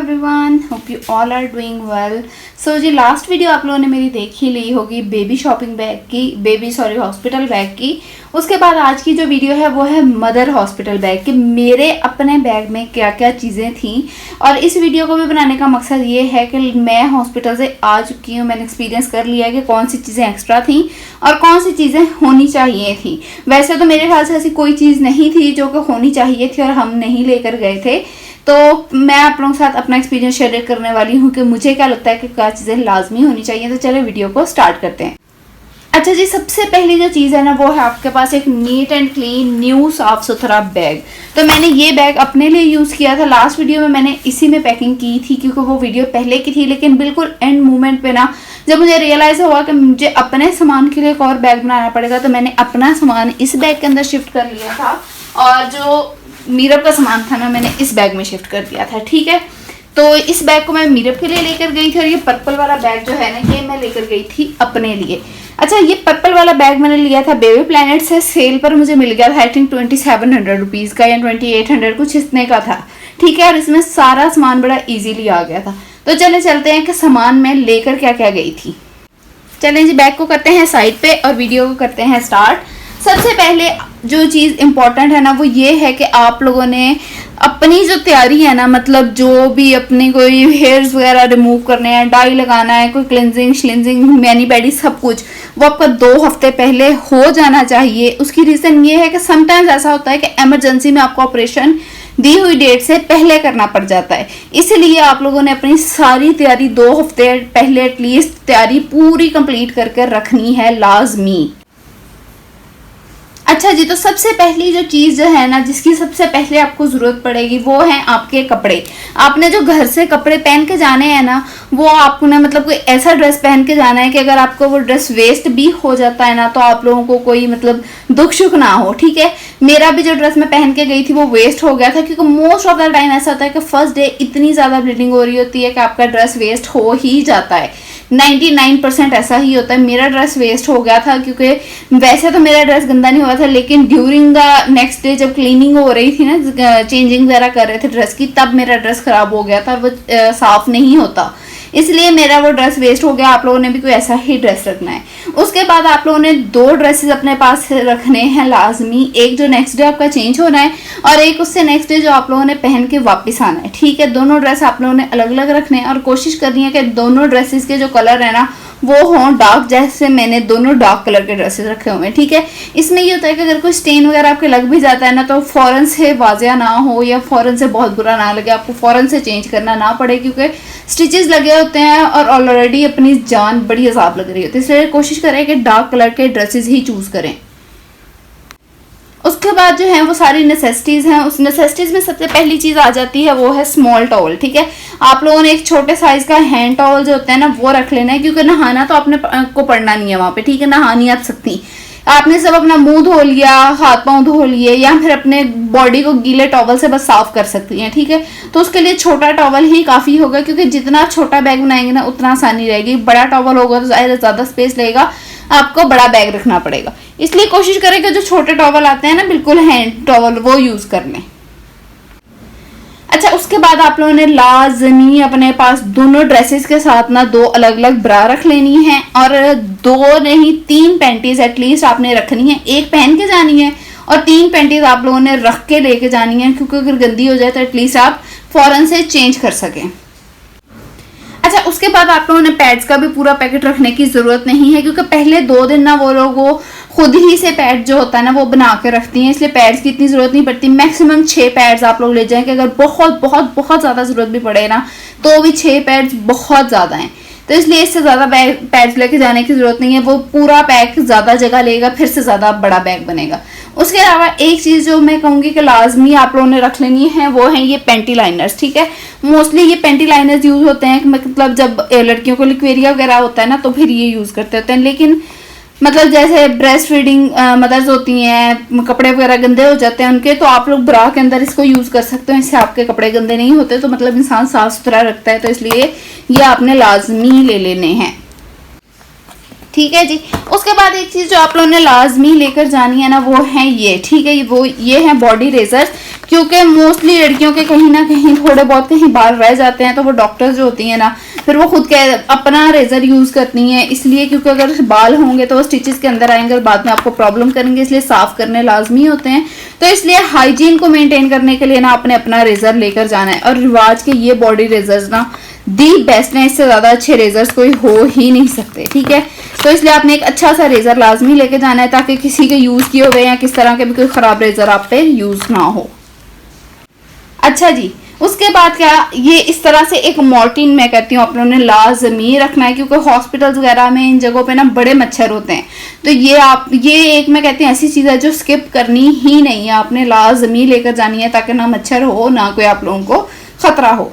Everyone, hope you all are doing well. So जी last video आप लोगों ने मेरी देख ही ली होगी बेबी शॉपिंग बैग की, हॉस्पिटल बैग की। उसके बाद आज की जो वीडियो है वो है मदर हॉस्पिटल बैग की। मेरे अपने बैग में क्या क्या चीज़ें थी और इस वीडियो को भी बनाने का मकसद ये है कि मैं हॉस्पिटल से आ चुकी हूँ, मैंने एक्सपीरियंस कर लिया है कि कौन सी चीज़ें एक्स्ट्रा थी और कौन सी चीज़ें होनी चाहिए थी। वैसे तो मेरे ख्याल से ऐसी कोई चीज़ नहीं थी जो कि होनी चाहिए थी और हम नहीं लेकर गए थे। तो मैं आप लोगों के साथ अपना एक्सपीरियंस शेयर करने वाली हूँ कि मुझे क्या लगता है कि क्या चीज़ें लाजमी होनी चाहिए। तो चलो वीडियो को स्टार्ट करते हैं। अच्छा जी, सबसे पहली जो चीज़ है ना वो है आपके पास एक नीट एंड क्लीन न्यू साफ सुथरा बैग। तो मैंने ये बैग अपने लिए यूज़ किया था। लास्ट वीडियो में मैंने इसी में पैकिंग की थी क्योंकि वो वीडियो पहले की थी, लेकिन बिल्कुल एंड मोमेंट पे ना जब मुझे रियलाइज़ हुआ कि मुझे अपने सामान के लिए एक और बैग बनाना पड़ेगा तो मैंने अपना सामान इस बैग के अंदर शिफ्ट कर लिया था और जो मीरब का सामान था ना मैंने इस बैग में शिफ्ट कर दिया था। ठीक है, तो इस बैग को मैं मीरब के लिए लेकर गई थी और ये पर्पल वाला बैग जो है ना ये मैं लेकर गई थी अपने लिए। अच्छा, ये पर्पल वाला बैग मैंने लिया था बेबी प्लेनेट से, सेल पर मुझे मिल गया था आई थिंक 2700 रुपीज़ का या 2800 कुछ इतने का था। ठीक है, और इसमें सारा सामान बड़ा इजीली आ गया था। तो चले चलते हैं कि सामान में लेकर क्या क्या गई थी। चलें जी, बैग को करते हैं साइड पे और वीडियो को करते हैं स्टार्ट। सबसे पहले जो चीज़ इम्पॉर्टेंट है ना वो ये है कि आप लोगों ने अपनी जो तैयारी है ना, मतलब जो भी अपने कोई हेयर्स वगैरह रिमूव करने हैं, डाई लगाना है, कोई क्लिनजिंग श्लिनजिंग मैनी पैडी सब कुछ वो आपका 2 हफ्ते पहले हो जाना चाहिए। उसकी रीज़न ये है कि समटाइम्स ऐसा होता है कि इमरजेंसी में आपको ऑपरेशन दी हुई डेट से पहले करना पड़ जाता है, इसलिए आप लोगों ने अपनी सारी तैयारी 2 हफ्ते पहले एटलीस्ट तैयारी पूरी कंप्लीट करके रखनी है लाजमी। अच्छा जी, तो सबसे पहली जो चीज़ जो है ना जिसकी सबसे पहले आपको ज़रूरत पड़ेगी वो है आपके कपड़े। आपने जो घर से कपड़े पहन के जाने हैं ना वो आपने मतलब कोई ऐसा ड्रेस पहन के जाना है कि अगर आपको वो ड्रेस वेस्ट भी हो जाता है ना तो आप लोगों को कोई मतलब दुख सुख ना हो। ठीक है, मेरा भी जो ड्रेस मैं पहन के गई थी वो वेस्ट हो गया था क्योंकि मोस्ट ऑफ द टाइम ऐसा होता है कि फर्स्ट डे इतनी ज़्यादा ब्लीडिंग हो रही होती है कि आपका ड्रेस वेस्ट हो ही जाता है। 99% ऐसा ही होता है। मेरा ड्रेस वेस्ट हो गया था क्योंकि वैसे तो मेरा ड्रेस गंदा नहीं हुआ था, लेकिन ड्यूरिंग द नेक्स्ट डे जब क्लीनिंग हो रही थी ना, चेंजिंग वगैरह कर रहे थे ड्रेस की, तब मेरा ड्रेस खराब हो गया था। वो साफ नहीं होता, इसलिए मेरा वो ड्रेस वेस्ट हो गया। आप लोगों ने भी कोई ऐसा ही ड्रेस रखना है। उसके बाद आप लोगों ने 2 ड्रेसेस अपने पास रखने हैं लाजमी, एक जो नेक्स्ट डे आपका चेंज होना है और एक उससे नेक्स्ट डे जो आप लोगों ने पहन के वापस आना है। ठीक है, दोनों ड्रेस आप लोगों ने अलग अलग रखने हैं और कोशिश करनी है कि दोनों ड्रेसेस के जो कलर है ना वो हों डार्क, जैसे मैंने दोनों डार्क कलर के ड्रेसेस रखे हुए हैं। ठीक है, इसमें ये होता है कि अगर कोई स्टेन वगैरह आपके लग भी जाता है ना तो फ़ौरन से वाजिया ना हो या फ़ौरन से बहुत बुरा ना लगे, आपको फ़ौरन से चेंज करना ना पड़े क्योंकि स्टिचेस लगे होते हैं और ऑलरेडी अपनी जान बड़ी अजाब लग रही होती है। इसलिए कोशिश करें कि डार्क कलर के ड्रेसेस ही चूज़ करें। उसके बाद जो है वो सारी नेसेसिटीज़ हैं। उस नेसेसिटीज़ में सबसे पहली चीज़ आ जाती है वो है स्मॉल टॉवल। ठीक है, आप लोगों ने एक छोटे साइज़ का हैंड टॉवल जो होता है ना वो रख लेना है क्योंकि नहाना तो आपने को पड़ना नहीं है वहाँ पे। ठीक है, नहानी आप सकती, आपने सब अपना मुंह धो लिया, हाथ पांव धो लिए या फिर अपने बॉडी को गीले टॉवल से बस साफ कर सकती हैं। ठीक है, तो उसके लिए छोटा टॉवल ही काफ़ी होगा क्योंकि जितना छोटा बैग बनाएंगे ना उतना आसानी रहेगी। बड़ा टॉवल होगा तो ज़्यादा स्पेस लगेगा, आपको बड़ा बैग रखना पड़ेगा। इसलिए कोशिश करें कि जो छोटे टॉवल आते हैं ना बिल्कुल हैंड टॉवल वो यूज़ कर लें। अच्छा, उसके बाद आप लोगों ने लाजमी अपने पास दोनों ड्रेसेस के साथ ना 2 अलग अलग ब्रा रख लेनी है और 2 नहीं 3 पैंटीज एटलीस्ट आपने रखनी है। एक पहन के जानी है और 3 पैंटीज आप लोगों ने रख के लेके जानी है क्योंकि अगर गंदी हो जाए तो एटलीस्ट आप फ़ौरन से चेंज कर सकें। अच्छा, उसके बाद आप लोगों ने पैड्स का भी पूरा पैकेट रखने की ज़रूरत नहीं है क्योंकि पहले 2 दिन ना वो लोग वो खुद ही से पैड जो होता है ना वो बना के रखती हैं, इसलिए पैड्स की इतनी ज़रूरत नहीं पड़ती। मैक्सिमम 6 पैड्स आप लोग ले जाएं कि अगर बहुत बहुत बहुत ज़्यादा ज़रूरत भी पड़े ना तो भी 6 पैड्स बहुत ज़्यादा हैं। तो इसलिए इससे ज़्यादा पैड्स लेके जाने की ज़रूरत नहीं है। वो पूरा पैक ज़्यादा जगह लेगा, फिर से ज़्यादा बड़ा बैग बनेगा। उसके अलावा एक चीज़ जो मैं कहूँगी कि लाजमी आप लोगों ने रख लेनी है वो है ये पेंटी लाइनर्स। ठीक है, मोस्टली ये पेंटी लाइनर्स यूज़ होते हैं मतलब जब लड़कियों को लिक्वेरिया वगैरह होता है ना तो फिर ये यूज़ करते होते हैं, लेकिन मतलब जैसे ब्रेस्ट फीडिंग मदर्स होती हैं, कपड़े वगैरह गंदे हो जाते हैं उनके, तो आप लोग ब्रा के अंदर इसको यूज़ कर सकते हो। इससे आपके कपड़े गंदे नहीं होते, तो मतलब इंसान साफ सुथरा रखता है, तो इसलिए ये आपने लाजमी ले लेने हैं। ठीक है जी, उसके बाद एक चीज़ जो आप लोगों ने लाजमी लेकर जानी है ना वो है ये। ठीक है, वो ये है बॉडी रेजर। क्योंकि मोस्टली लड़कियों के कहीं ना कहीं थोड़े बहुत कहीं बाल रह जाते हैं, तो वो डॉक्टर्स जो होती हैं ना, फिर वो खुद के अपना रेजर यूज करती हैं, इसलिए क्योंकि अगर बाल होंगे तो वो स्टिचेस के अंदर आएंगे और बाद में आपको प्रॉब्लम करेंगे, इसलिए साफ करने लाजमी होते हैं। तो इसलिए हाइजीन को मेंटेन करने के लिए ना आपने अपना रेजर लेकर जाना है, और रिवाज के ये बॉडी रेजर्स ना दी बेस्ट है, इससे ज्यादा अच्छे रेजर्स कोई हो ही नहीं सकते, ठीक है। तो इसलिए आपने एक अच्छा सा रेजर लाजमी लेके जाना है, ताकि किसी के यूज किए हुए या किस तरह के भी कोई खराब रेजर आप पे यूज ना हो। अच्छा जी, उसके बाद क्या, ये इस तरह से एक मॉर्टिन मैं कहती हूँ आप लोगों ने लाजमी रखना है, क्योंकि हॉस्पिटल्स वगैरह में इन जगहों पे ना बड़े मच्छर होते हैं। तो ये एक मैं कहती हूँ ऐसी चीज़ है जो स्किप करनी ही नहीं है, आपने लाजमी लेकर जानी है, ताकि ना मच्छर हो ना कोई आप लोगों को खतरा हो।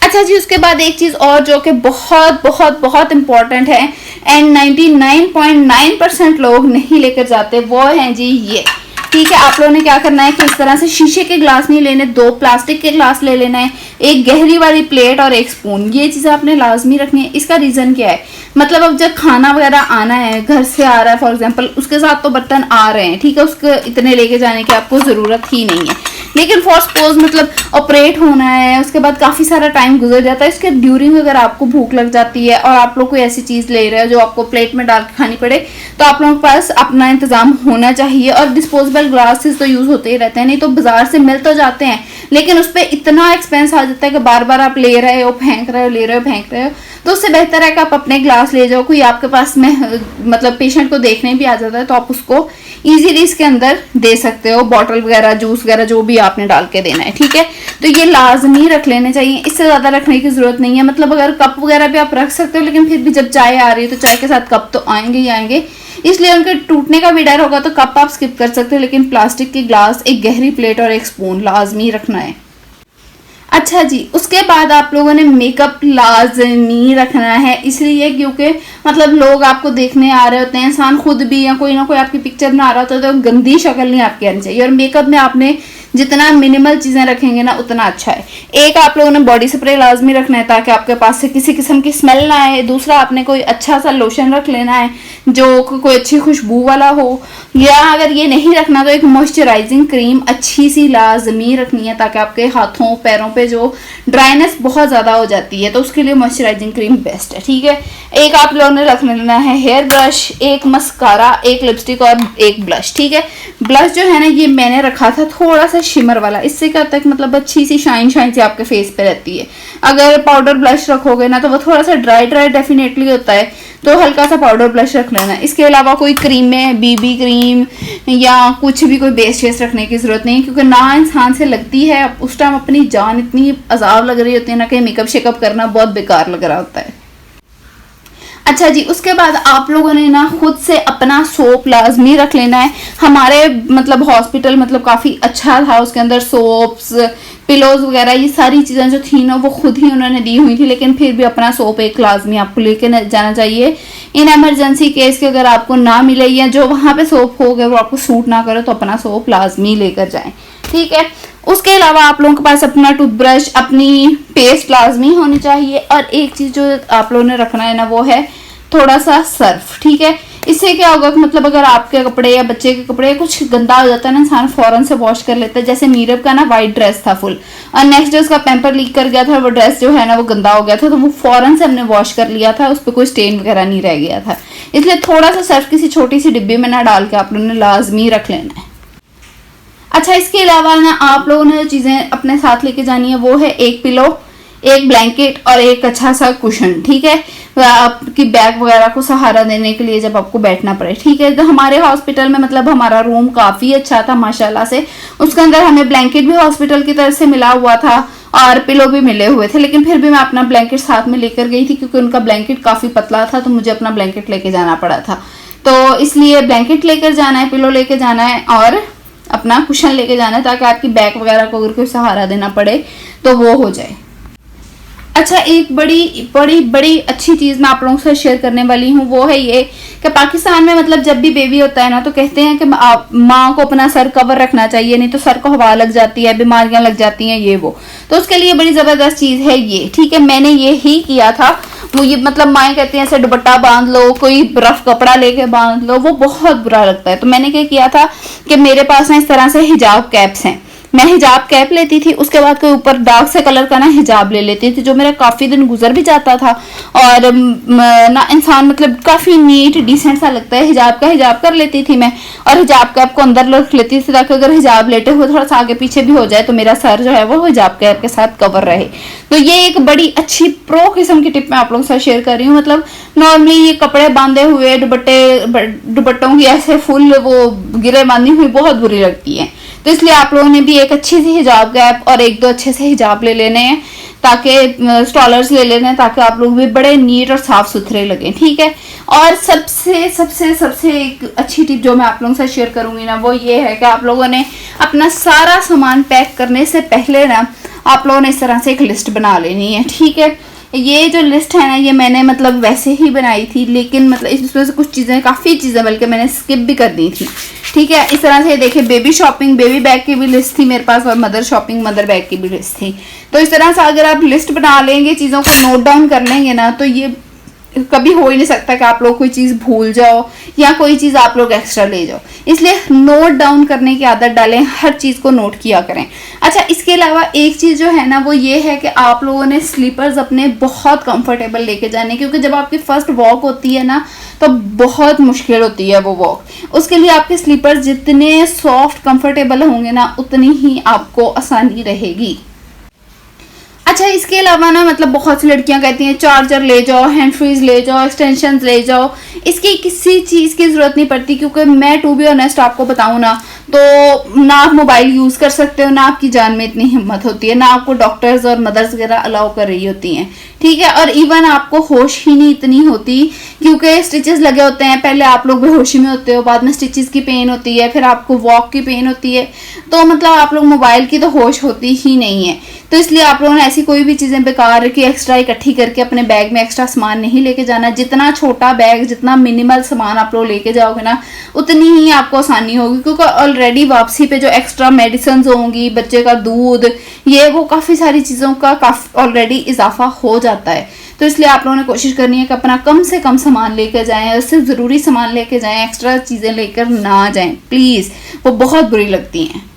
अच्छा जी, उसके बाद एक चीज और जो कि बहुत बहुत बहुत इंपॉर्टेंट है एंड 99.9% लोग नहीं लेकर जाते, वो है जी ये, ठीक है। आप लोगों ने क्या करना है कि इस तरह से शीशे के ग्लास नहीं लेने, 2 प्लास्टिक के ग्लास ले लेना है, एक गहरी वाली प्लेट और एक स्पून, ये चीजें आपने लाजमी रखनी है। इसका रीजन क्या है, मतलब अब जब खाना वगैरह आना है, घर से आ रहा है फॉर एग्जांपल, उसके साथ तो बर्तन आ रहे हैं, ठीक है, उसके इतने लेके जाने की आपको जरूरत ही नहीं है। लेकिन फॉर सपोज मतलब ऑपरेट होना है, उसके बाद काफी सारा टाइम गुजर जाता है, इसके ड्यूरिंग अगर आपको भूख लग जाती है और आप लोग कोई ऐसी चीज ले रहे हो जो आपको प्लेट में डाल के खानी पड़े, तो आप लोगों के पास अपना इंतजाम होना चाहिए। और डिस्पोजेबल ग्लासेस तो यूज होते ही रहते हैं, नहीं तो बाजार से मिल तो जाते हैं, लेकिन उस पर इतना एक्सपेंस आ जाता है कि बार बार आप ले रहे हो फेंक रहे हो, ले रहे हो फेंक रहे हो। तो उससे बेहतर है कि आप अपने ग्लास ले जाओ, कोई आपके पास में मतलब पेशेंट को देखने भी आ जाता है तो आप उसको इजीली इसके अंदर दे सकते हो, बॉटल वगैरह जूस वगैरह जो भी आपने डाल के देना है, ठीक है। तो ये लाजमी रख लेने चाहिए, इससे ज्यादा रखने की जरूरत नहीं है। मतलब अगर कप वगैरह भी आप रख सकते हो, लेकिन फिर भी जब चाय आ रही है तो चाय के साथ कप तो आएंगे ही आएंगे, इसलिए उनके टूटने का भी डर होगा, तो कप आप स्किप कर सकते हो, लेकिन प्लास्टिक के ग्लास, एक गहरी प्लेट और एक स्पून लाजमी रखना है। अच्छा जी, उसके बाद आप लोगों ने मेकअप लाजमी रखना है, इसलिए क्योंकि मतलब लोग आपको देखने आ रहे होते हैं, इंसान खुद भी या कोई ना कोई आपकी पिक्चर बना रहा होता है, तो गंदी शक्ल नहीं आपकी आनी चाहिए। और मेकअप में आपने जितना मिनिमल चीजें रखेंगे ना उतना अच्छा है। एक आप लोगों ने बॉडी स्प्रे लाजमी रखना है ताकि आपके पास से किसी किस्म की स्मेल ना आए। दूसरा, आपने कोई अच्छा सा लोशन रख लेना है जो कोई अच्छी खुशबू वाला हो, या अगर ये नहीं रखना तो एक मॉइस्चराइजिंग क्रीम अच्छी सी लाजमी रखनी है, ताकि आपके हाथों पैरों पे जो ड्राइनेस बहुत ज्यादा हो जाती है तो उसके लिए मॉइस्चराइजिंग क्रीम बेस्ट है, ठीक है। एक आप लोगों ने रख लेना है हेयर ब्रश, एक मस्कारा, एक लिपस्टिक और एक ब्लश, ठीक है। ब्लश जो है ना ये मैंने रखा था थोड़ा सा शिमर वाला, इससे क्या होता है कि मतलब अच्छी सी शाइन शाइन सी आपके फेस पे रहती है। अगर पाउडर ब्लश रखोगे ना तो वो थोड़ा सा ड्राई ड्राई डेफिनेटली होता है, तो हल्का सा पाउडर ब्लश रख लेना। इसके अलावा कोई क्रीम में बीबी क्रीम या कुछ भी कोई बेस फेस रखने की जरूरत नहीं, क्योंकि ना इंसान से लगती है, उस टाइम अपनी जान इतनी अजाब लग रही होती है ना कि मेकअप शेकअप करना बहुत बेकार लग रहा होता है। अच्छा जी, उसके बाद आप लोगों ने ना खुद से अपना सोप लाजमी रख लेना है। हमारे मतलब हॉस्पिटल मतलब काफ़ी अच्छा था, उसके अंदर सोप्स, पिलोज वगैरह ये सारी चीज़ें जो थी ना वो खुद ही उन्होंने दी हुई थी, लेकिन फिर भी अपना सोप एक लाजमी आपको लेके जाना चाहिए। इन एमरजेंसी केस के अगर आपको ना मिले या जो वहाँ पे सोप हो गए वो आपको सूट ना करे तो अपना सोप लाजमी लेकर जाएं, ठीक है। उसके अलावा आप लोगों के पास अपना टूथब्रश, अपनी पेस्ट लाजमी होनी चाहिए, और एक चीज़ जो आप लोगों ने रखना है ना वो है थोड़ा सा सर्फ, ठीक है। इससे क्या होगा कि मतलब अगर आपके कपड़े या बच्चे के कपड़े कुछ गंदा हो जाता है ना, इंसान फौरन से वॉश कर लेता है। जैसे मीरब का ना वाइट ड्रेस था फुल, और नेक्स्ट डे उसका पैम्पर लीक कर गया था, वो ड्रेस जो है ना वो गंदा हो गया था, तो वो फौरन से हमने वॉश कर लिया था, उस पर कोई स्टेन वगैरह नहीं रह गया था। इसलिए थोड़ा सा सर्फ किसी छोटी सी डिब्बी में ना डाल के आप लोगों ने लाजमी रख लेना है। अच्छा, इसके अलावा ना आप लोगों ने जो चीजें अपने साथ लेके जानी है वो है एक पिलो, एक ब्लैंकेट और एक अच्छा सा कुशन, ठीक है, आपकी बैग वगैरह को सहारा देने के लिए जब आपको बैठना पड़े, ठीक है। तो हमारे हॉस्पिटल में मतलब हमारा रूम काफी अच्छा था माशाल्लाह से, उसके अंदर हमें ब्लैंकेट भी हॉस्पिटल की तरफ से मिला हुआ था और पिलो भी मिले हुए थे, लेकिन फिर भी मैं अपना ब्लैंकेट साथ में लेकर गई थी क्योंकि उनका ब्लैंकेट काफी पतला था, तो मुझे अपना ब्लैंकेट लेके जाना पड़ा था। तो इसलिए ब्लैंकेट लेकर जाना है, पिलो लेके जाना है और अपना कुशन लेके जाना है, ताकि आपकी बैग वगैरह को अगर कोई सहारा देना पड़े तो वो हो जाए। अच्छा, एक बड़ी बड़ी बड़ी अच्छी चीज़ मैं आप लोगों से शेयर करने वाली हूँ, वो है ये कि पाकिस्तान में मतलब जब भी बेबी होता है ना तो कहते हैं कि माँ को अपना सर कवर रखना चाहिए, नहीं तो सर को हवा लग जाती है, बीमारियां लग जाती हैं, ये वो। तो उसके लिए बड़ी ज़बरदस्त चीज़ है ये, ठीक है। मैंने ये ही किया था, वो ये मतलब माएँ कहती हैं ऐसे दुपट्टा बांध लो, कोई रफ कपड़ा लेके बांध लो, वो बहुत बुरा लगता है। तो मैंने क्या किया था कि मेरे पास ना इस तरह से हिजाब कैप्स हैं, मैं हिजाब कैप लेती थी, उसके बाद कोई ऊपर डार्क से कलर का ना हिजाब ले लेती थी, जो मेरा काफी दिन गुजर भी जाता था और ना इंसान मतलब काफी नीट डिसेंट सा लगता है। हिजाब कर लेती थी मैं, और हिजाब कैप को अंदर रख लेती थी ताकि अगर हिजाब लेटे हुए थोड़ा सा आगे पीछे भी हो जाए तो मेरा सर जो है वो हिजाब कैप के साथ कवर रहे। तो ये एक बड़ी अच्छी प्रो किस्म की टिप मैं आप लोगों के साथ शेयर कर रही हूँ। मतलब नॉर्मली ये कपड़े बांधे हुए दुपट्टों की ऐसे फुल वो गिरे बांधी हुई बहुत बुरी लगती है। तो इसलिए आप लोगों ने भी एक अच्छी सी हिजाब कैप और एक दो अच्छे से हिजाब ले लेने हैं, ताकि स्टॉलर्स ले लेने हैं, ताकि आप लोग भी बड़े नीट और साफ सुथरे लगें, ठीक है। और सबसे सबसे सबसे एक अच्छी टिप जो मैं आप लोगों से शेयर करूंगी ना, वो ये है कि आप लोगों ने अपना सारा सामान पैक करने से पहले ना आप लोगों ने इस तरह से एक लिस्ट बना लेनी है, ठीक है। ये जो लिस्ट है ना, ये मैंने मतलब वैसे ही बनाई थी, लेकिन मतलब इसमें से कुछ चीज़ें, काफ़ी चीज़ें बल्कि मैंने स्किप भी कर दी थी, ठीक है। इस तरह से देखिए, बेबी शॉपिंग, बेबी बैग की भी लिस्ट थी मेरे पास, और मदर शॉपिंग, मदर बैग की भी लिस्ट थी। तो इस तरह से अगर आप लिस्ट बना लेंगे, चीज़ों को नोट डाउन कर लेंगे ना, तो ये कभी हो ही नहीं सकता कि आप लोग कोई चीज़ भूल जाओ या कोई चीज़ आप लोग एक्स्ट्रा ले जाओ। इसलिए नोट डाउन करने की आदत डालें, हर चीज़ को नोट किया करें। अच्छा, इसके अलावा एक चीज़ जो है ना, वो ये है कि आप लोगों ने स्लीपर्स अपने बहुत कंफर्टेबल लेके जाने, क्योंकि जब आपकी फर्स्ट वॉक होती है ना, तो बहुत मुश्किल होती है वो वॉक। उसके लिए आपके स्लीपर्स जितने सॉफ्ट कंफर्टेबल होंगे ना, उतनी ही आपको आसानी रहेगी। अच्छा, इसके अलावा ना मतलब बहुत सी लड़कियां कहती हैं चार्जर ले जाओ, हैंड फ्रीज ले जाओ, एक्सटेंशन ले जाओ। इसकी किसी चीज़ की ज़रूरत नहीं पड़ती, क्योंकि मैं टू बी ऑनेस्ट आपको बताऊं ना, तो ना आप मोबाइल यूज़ कर सकते हो, ना आपकी जान में इतनी हिम्मत होती है, ना आपको डॉक्टर्स और मदर्स वगैरह अलाउ कर रही होती हैं, ठीक है। और इवन आपको होश ही नहीं इतनी होती, क्योंकि स्टिचेस लगे होते हैं। पहले आप लोग बेहोशी में होते हो, बाद में स्टिचेस की पेन होती है, फिर आपको वॉक की पेन होती है, तो मतलब आप लोग मोबाइल की तो होश होती ही नहीं है। तो इसलिए आप लोगों ने ऐसी कोई भी चीज़ें बेकार की एक्स्ट्रा इकट्ठी करके अपने बैग में एक्स्ट्रा सामान नहीं लेके जाना। जितना छोटा बैग, जितना मिनिमल सामान आप लोग लेके जाओगे ना, उतनी ही आपको आसानी होगी, क्योंकि ऑलरेडी वापसी पे जो एक्स्ट्रा मेडिसिन होंगी, बच्चे का दूध, ये वो काफ़ी सारी चीज़ों का ऑलरेडी इजाफा हो जाता है। तो इसलिए आप लोगों ने कोशिश करनी है कि अपना कम से कम सामान लेकर जाएं, सिर्फ ज़रूरी सामान लेके जाएं, एक्स्ट्रा चीज़ें लेकर ना जाएं प्लीज़, वो बहुत बुरी लगती हैं।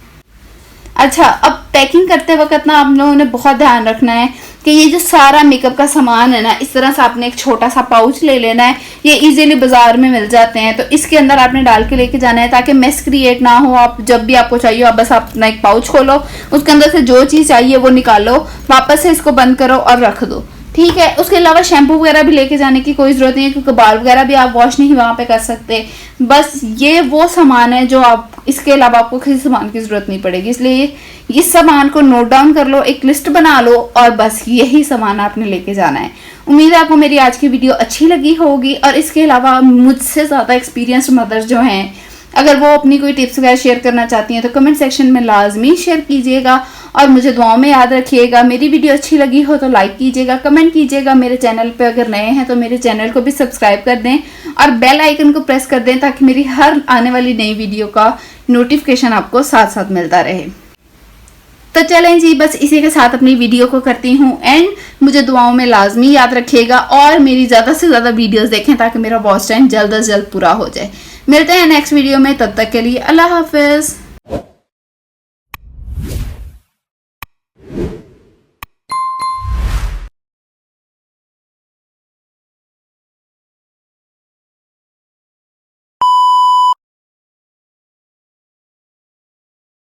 अच्छा, अब पैकिंग करते वक्त ना आप लोगों ने बहुत ध्यान रखना है कि ये जो सारा मेकअप का सामान है ना, इस तरह से आपने एक छोटा सा पाउच ले लेना है। ये इजीली बाजार में मिल जाते हैं, तो इसके अंदर आपने डाल के लेके जाना है, ताकि मेस क्रिएट ना हो। आप जब भी आपको चाहिए, आप बस अपना एक पाउच खोलो, उसके अंदर से जो चीज़ चाहिए वो निकालो, वापस से इसको बंद करो और रख दो, ठीक है। उसके अलावा शैम्पू वगैरह भी लेके जाने की कोई ज़रूरत नहीं है, क्योंकि बाल वगैरह भी आप वॉश नहीं वहाँ पे कर सकते। बस ये वो सामान है जो आप, इसके अलावा आपको किसी सामान की ज़रूरत नहीं पड़ेगी। इसलिए इस सामान को नोट डाउन कर लो, एक लिस्ट बना लो, और बस यही सामान आपने लेके जाना है। उम्मीद है आपको मेरी आज की वीडियो अच्छी लगी होगी। और इसके अलावा मुझसे ज़्यादा एक्सपीरियंस्ड मदर्स जो हैं, अगर वो अपनी कोई टिप्स वगैरह शेयर करना चाहती हैं, तो कमेंट सेक्शन में लाजमी शेयर कीजिएगा, और मुझे दुआओं में याद रखिएगा। मेरी वीडियो अच्छी लगी हो तो लाइक कीजिएगा, कमेंट कीजिएगा। मेरे चैनल पे अगर नए हैं तो मेरे चैनल को भी सब्सक्राइब कर दें और बेल आइकन को प्रेस कर दें, ताकि मेरी हर आने वाली नई वीडियो का नोटिफिकेशन आपको साथ साथ मिलता रहे। तो चलें जी, बस इसी के साथ अपनी वीडियो को करती हूँ एंड। मुझे दुआओं में लाजमी याद रखिएगा, और मेरी ज़्यादा से ज़्यादा वीडियोस देखें, ताकि मेरा वॉच टाइम जल्द से जल्द पूरा हो जाए। मिलते हैं नेक्स्ट वीडियो में, तब तक के लिए अल्लाह हाफिज़।